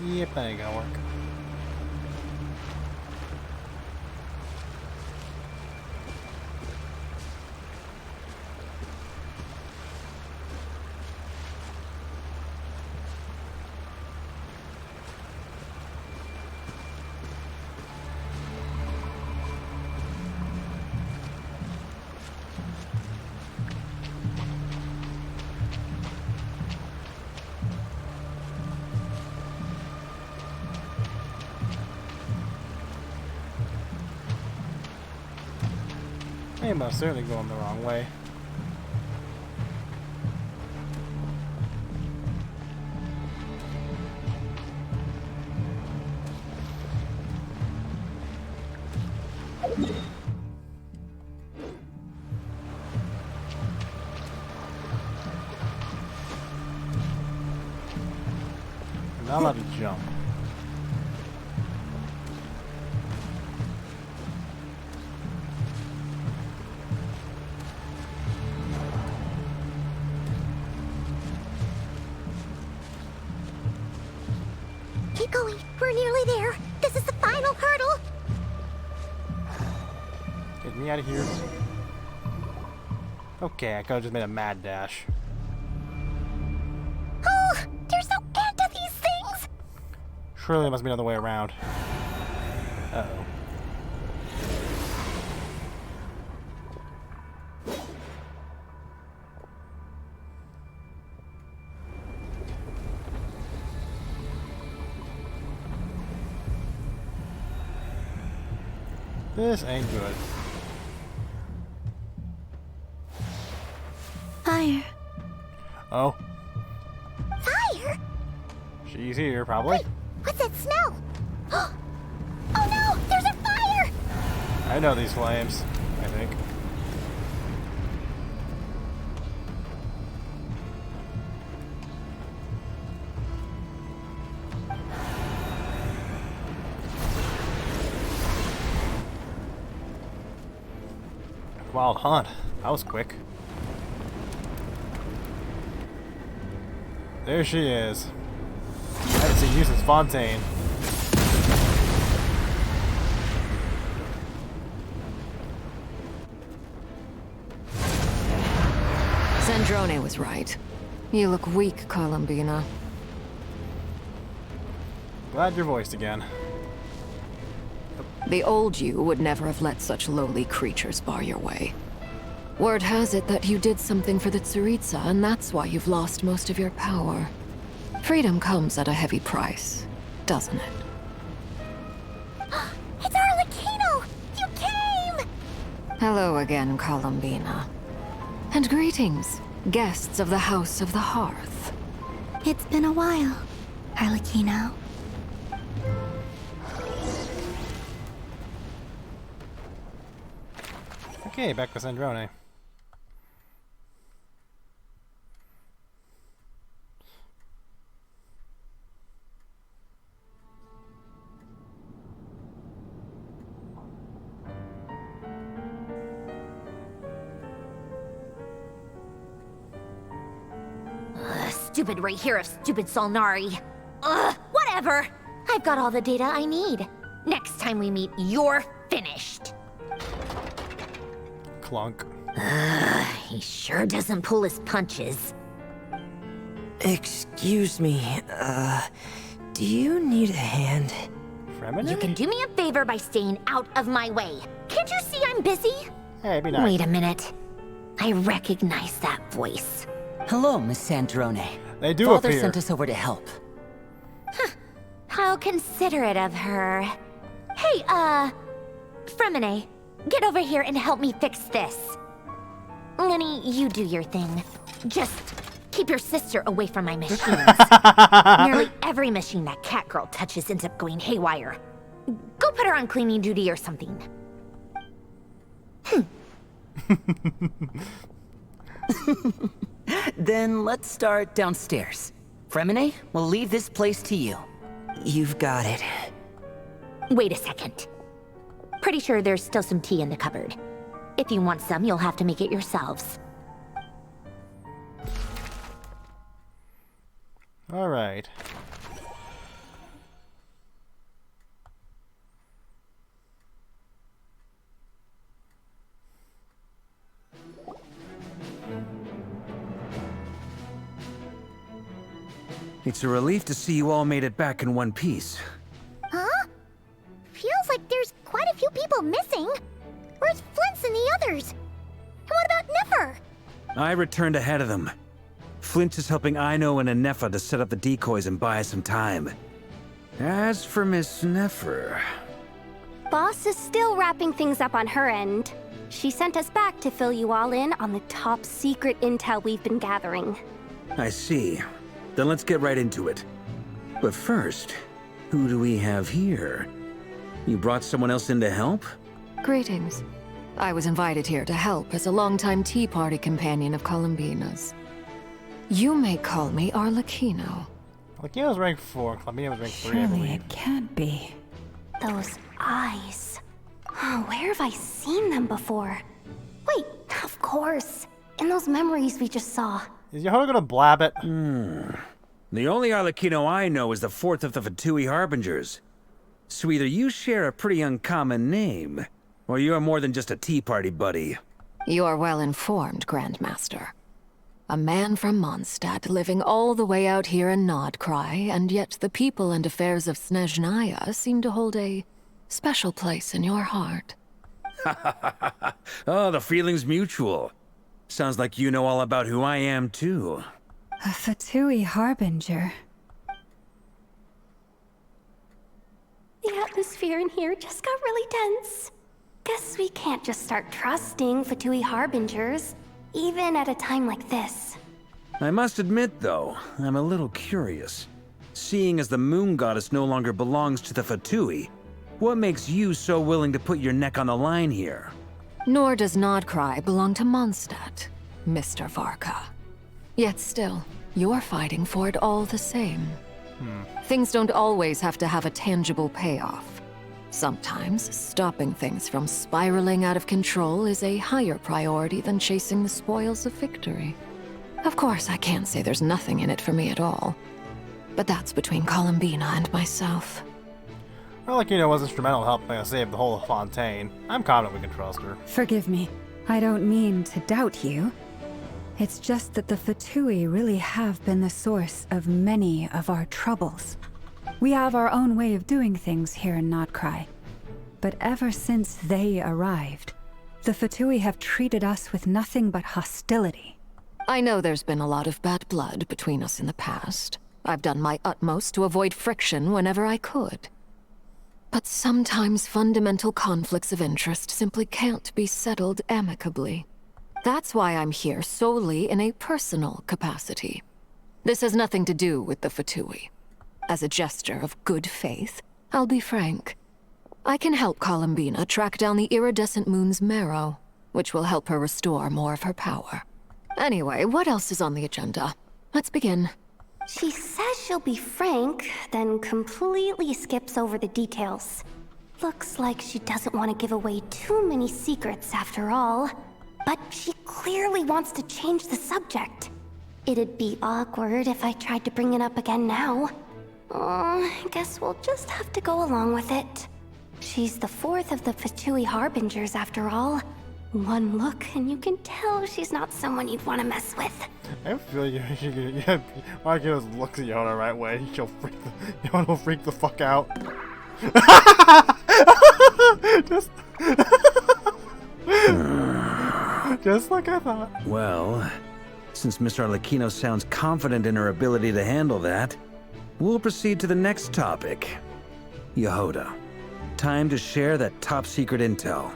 Yep, that ain't gonna work. I am most certainly going the wrong way. I'm not allowed to jump.
Keep going. We're nearly there. This is the final hurdle.
Get me out of here. Okay, I could've just made a mad dash.
Oh, there's no end to these things.
Surely there must be another way around. Uh-oh. This ain't good.
Fire.
Oh,
Fire?
she's here, probably.
Wait, what's that smell? Oh no, there's a fire!
I know these flames, I think. Wild hunt. That was quick. There she is. I haven't seen you since Fontaine.
Zandrone was right. You look weak, Columbina.
Glad you're voiced again.
The old you would never have let such lowly creatures bar your way. Word has it that you did something for the Tsaritsa, and that's why you've lost most of your power. Freedom comes at a heavy price, doesn't it?
It's Arlecchino! You can't
Hello again, Columbina. And greetings, guests of the House of the Hearth.
It's been a while, Arlecchino.
Okay, back with Sandrone.
Stupid right here of stupid Solnari. Ugh, whatever. I've got all the data I need. Next time we meet, you're finished.
Clunk.
He sure doesn't pull his punches.
Excuse me, do you need a hand?
Fremen?
You can do me a favor by staying out of my way. Can't you see I'm busy?
Hey, be nice.
Wait a minute. I recognize that voice.
Hello, Miss Sandrone.
They do
Father
appear.
sent us over to help.
How considerate of her. Hey, Fremine, get over here and help me fix this. Lenny, you do your thing. Just keep your sister away from my machines. Nearly every machine that cat girl touches ends up going haywire. Go put her on cleaning duty or something.
Then let's start downstairs. Fremine, we'll leave this place to you. You've got it.
Wait a second. Pretty sure there's still some tea in the cupboard. If you want some, you'll have to make it yourselves.
All right.
It's a relief to see you all made it back in one piece.
Huh? Feels like there's quite a few people missing. Where's Flint's and the others? And what about Nefer?
I returned ahead of them. Flint is helping Aino and Anefa to set up the decoys and buy us some time. As for Miss Nefer...
Boss is still wrapping things up on her end. She sent us back to fill you all in on the top secret intel we've been gathering.
I see. Then let's get right into it. But first, who do we have here? You brought someone else in to help?
Greetings. I was invited here to help as a longtime Tea Party companion of Columbina's. You may call me Arlecchino.
Arlecchino's rank 4, Columbina was rank 3, I
Surely
believe.
it can't be.
Those eyes. Oh, where have I seen them before? Wait, of course. In those memories we just saw.
Is Yehoda gonna blab it?
The only Arlecchino I know is the fourth of the Fatui Harbingers. So either you share a pretty uncommon name, or you're more than just a Tea Party buddy.
You're well informed, Grandmaster. A man from Mondstadt living all the way out here in Nodcry, and yet the people and affairs of Snezhnaya seem to hold a special place in your heart.
Oh, the feeling's mutual. Sounds like you know all about who I am, too.
A Fatui Harbinger.
The atmosphere in here just got really tense. Guess we can't just start trusting Fatui Harbingers, even at a time like this.
I must admit, though, I'm a little curious. Seeing as the Moon Goddess no longer belongs to the Fatui, what makes you so willing to put your neck on the line here?
Nor does Nodcry belong to Mondstadt, Mr. Varka. Yet still, you're fighting for it all the same. Things don't always have to have a tangible payoff. Sometimes, stopping things from spiraling out of control is a higher priority than chasing the spoils of victory. Of course, I can't say there's nothing in it for me at all. But that's between Columbina and myself.
Arlecchino was instrumental in helping us save the whole of Fontaine. I'm confident we can trust her.
Forgive me. I don't mean to doubt you. It's just that the Fatui really have been the source of many of our troubles. We have our own way of doing things here in Nodcry. But ever since they arrived, the Fatui have treated us with nothing but hostility.
I know there's been a lot of bad blood between us in the past. I've done my utmost to avoid friction whenever I could.
But sometimes fundamental conflicts of interest simply can't be settled amicably. That's why I'm here solely in a personal capacity. This has nothing to do with the Fatui. As a gesture of good faith, I'll be frank. I can help Columbina track down the iridescent moon's marrow, which will help her restore more of her power. Anyway, what else is on the agenda? Let's begin.
She says she'll be frank, then completely skips over the details. Looks like she doesn't want to give away too many secrets after all. But she clearly wants to change the subject. It'd be awkward if I tried to bring it up again now. I guess we'll just have to go along with it. She's the fourth of the Fatui Harbingers after all. One look and you can tell she's not someone you'd want to mess with.
I feel you. Mark just looks at Yona the right way. Yona will freak the fuck out. just like I thought.
Well, since Miss Arlecchino sounds confident in her ability to handle that, we'll proceed to the next topic. Yehoda, time to share that top secret intel.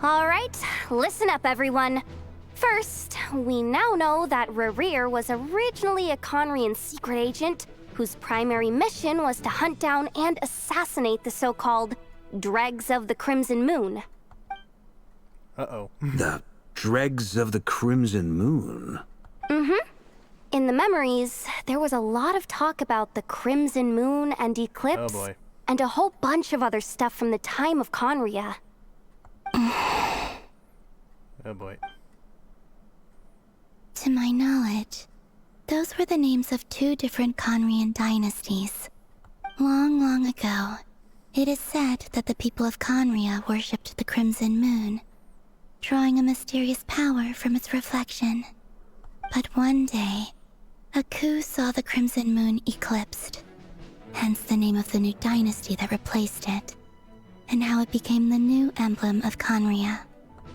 Alright, listen up everyone. First, we now know that Rerir was originally a Conrian secret agent whose primary mission was to hunt down and assassinate the so-called Dregs of the Crimson Moon.
Uh-oh.
The Dregs of the Crimson Moon?
Mm-hmm. In the memories, there was a lot of talk about the Crimson Moon and Eclipse,
oh boy,
and a whole bunch of other stuff from the time of Conria.
Oh boy.
To my knowledge, those were the names of two different Conrian dynasties. Long, long ago, it is said that the people of Conria worshipped the Crimson Moon, drawing a mysterious power from its reflection. But one day, a coup saw the Crimson Moon eclipsed, hence the name of the new dynasty that replaced it, and how it became the new emblem of Conria.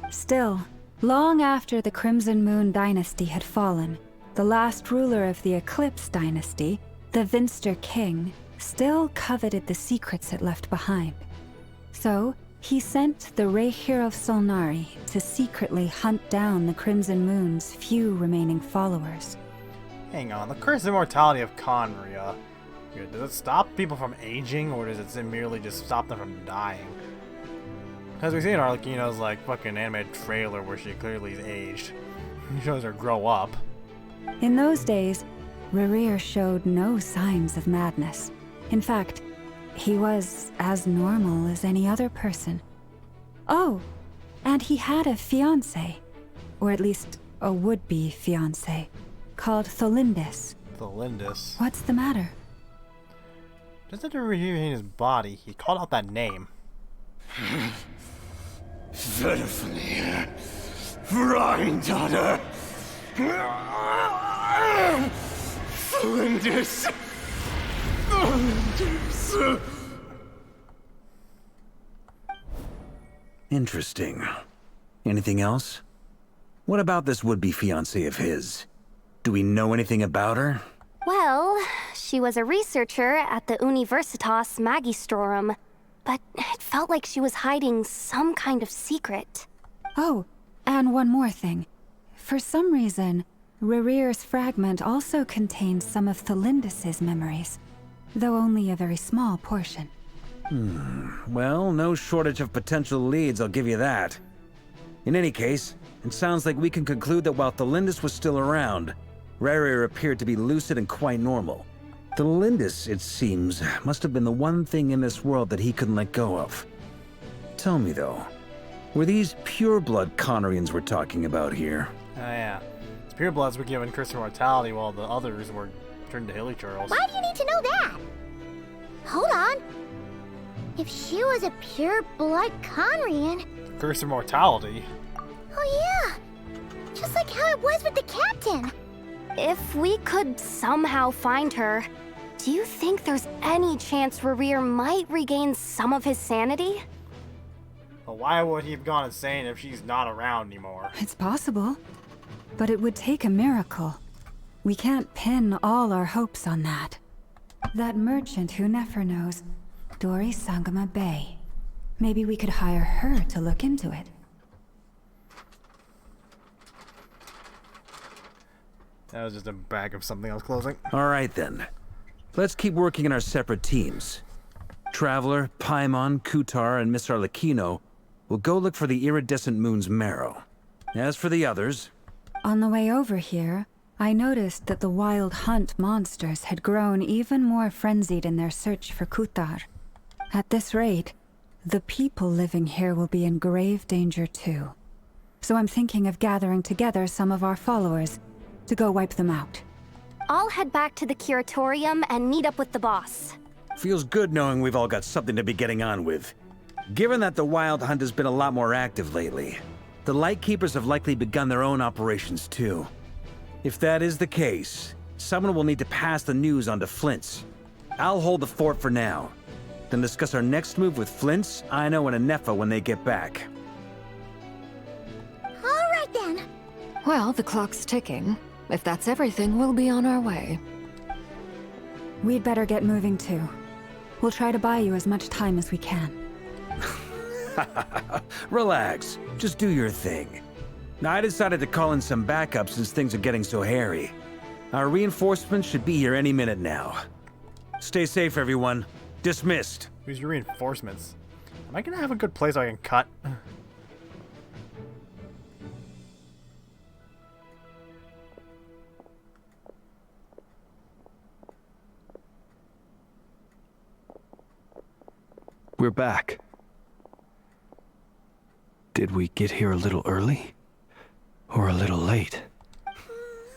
Still, long after the Crimson Moon dynasty had fallen, the last ruler of the Eclipse dynasty, the Vinster King, still coveted the secrets it left behind. So, he sent the Rehir of Solnari to secretly hunt down the Crimson Moon's few remaining followers.
Hang on, the curse of immortality of Conria. Does it stop people from aging, or does it merely just stop them from dying? Because we see in Arlecchino's like fucking animated trailer where she clearly is aged. He shows her grow up.
In those days, Rerir showed no signs of madness. In fact, he was as normal as any other person. Oh, and he had a fiancé, or at least a would-be fiancé, called Tholindis.
Tholindis?
What's the matter?
Just after reviewing his body, he called out that name.
Verfnir, Rhindaughter, Flinders.
Interesting. Anything else? What about this would-be fiancé of his? Do we know anything about her?
Well, she was a researcher at the Universitas Magistrorum, but it felt like she was hiding some kind of secret.
Oh, and one more thing. For some reason, Rerir's fragment also contains some of Tholindis' memories, though only a very small portion.
Well, no shortage of potential leads, I'll give you that. In any case, it sounds like we can conclude that while Tholindis was still around, Rerir appeared to be lucid and quite normal. Tholindis, it seems, must have been the one thing in this world that he couldn't let go of. Tell me though, were these pure-blood Conrians we're talking about here?
Oh yeah. It's purebloods were given curse of immortality while the others were turned to hilly churls.
Why do you need to know that? Hold on. If she was a pure-blood Conrian...
Curse of immortality?
Oh yeah! Just like how it was with the captain! If we could somehow find her, do you think there's any chance Rerir might regain some of his sanity?
But why would he have gone insane if she's not around anymore?
It's possible, but it would take a miracle. We can't pin all our hopes on that. That merchant who Nefer knows, Dori Sangama Bay. Maybe we could hire her to look into it.
That was just a bag of something else closing.
Alright then. Let's keep working in our separate teams. Traveler, Paimon, Kutar, and Miss Arlecchino will go look for the iridescent moon's marrow. As for the others...
On the way over here, I noticed that the Wild Hunt monsters had grown even more frenzied in their search for Kutar. At this rate, the people living here will be in grave danger too. So I'm thinking of gathering together some of our followers to go wipe them out.
I'll head back to the curatorium and meet up with the boss.
Feels good knowing we've all got something to be getting on with. Given that the Wild Hunt has been a lot more active lately, the Lightkeepers have likely begun their own operations too. If that is the case, someone will need to pass the news on to Flint's. I'll hold the fort for now, then discuss our next move with Flint's, Aino, and Anefa when they get back.
All right then.
Well, the clock's ticking. If that's everything, we'll be on our way.
We'd better get moving too. We'll try to buy you as much time as we can.
Relax. Just do your thing. Now, I decided to call in some backup since things are getting so hairy. Our reinforcements should be here any minute now. Stay safe, everyone. Dismissed.
Who's your reinforcements? Am I gonna have a good place I can cut?
We're back. Did we get here a little early? Or a little late?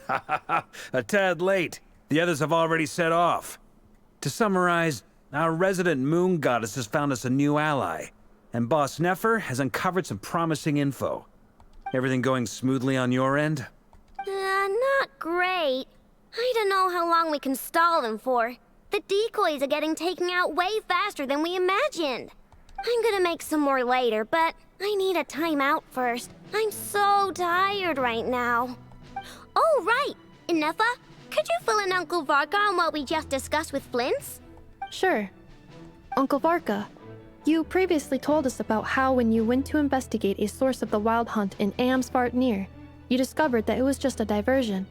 A tad late. The others have already set off. To summarize, our resident moon goddess has found us a new ally, and Boss Nefer has uncovered some promising info. Everything going smoothly on your end?
Not great. I don't know how long we can stall them for. The decoys are getting taken out way faster than we imagined. I'm gonna make some more later, but I need a timeout first. I'm so tired right now. Oh, right! Anefa, could you fill in Uncle Varka on what we just discussed with Flint's?
Sure. Uncle Varka, you previously told us about how when you went to investigate a source of the Wild Hunt in Amsvartnir, you discovered that it was just a diversion.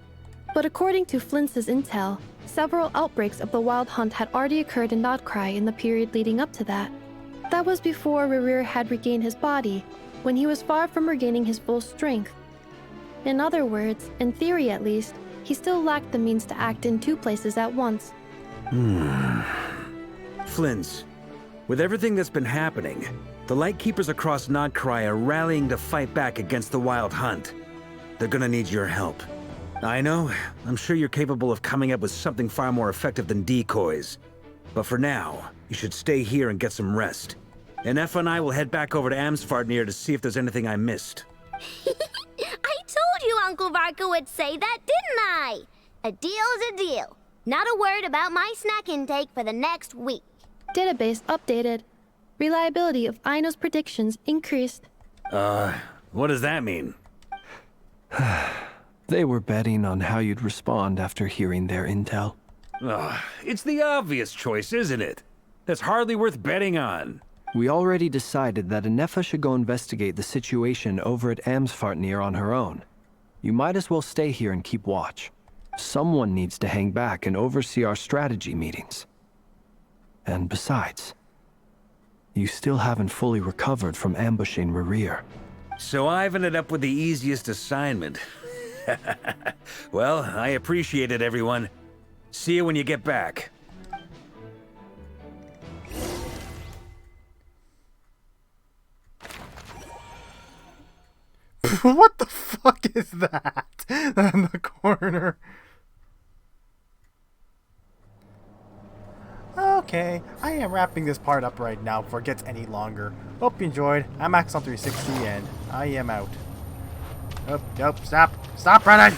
But according to Flint's intel, several outbreaks of the Wild Hunt had already occurred in Notcry in the period leading up to that. That was before Rerir had regained his body, when he was far from regaining his full strength. In other words, in theory at least, he still lacked the means to act in two places at once.
Flint's, with everything that's been happening, the Lightkeepers across Notcry are rallying to fight back against the Wild Hunt. They're gonna need your help. I know, I'm sure you're capable of coming up with something far more effective than decoys. But for now, you should stay here and get some rest. Anefa and I will head back over to Amsvartnir to see if there's anything I missed.
I told you Uncle Varka would say that, didn't I? A deal's a deal. Not a word about my snack intake for the next week.
Database updated. Reliability of Aino's predictions increased.
What does that mean?
They were betting on how you'd respond after hearing their intel.
It's the obvious choice, isn't it? That's hardly worth betting on.
We already decided that Anefa should go investigate the situation over at Amsvartnir on her own. You might as well stay here and keep watch. Someone needs to hang back and oversee our strategy meetings. And besides, you still haven't fully recovered from ambushing Rerir.
So I've ended up with the easiest assignment. Well, I appreciate it, everyone. See you when you get back.
What the fuck is that in the corner? Okay, I am wrapping this part up right now before it gets any longer. Hope you enjoyed. I'm Max on 360 and I am out. Stop running!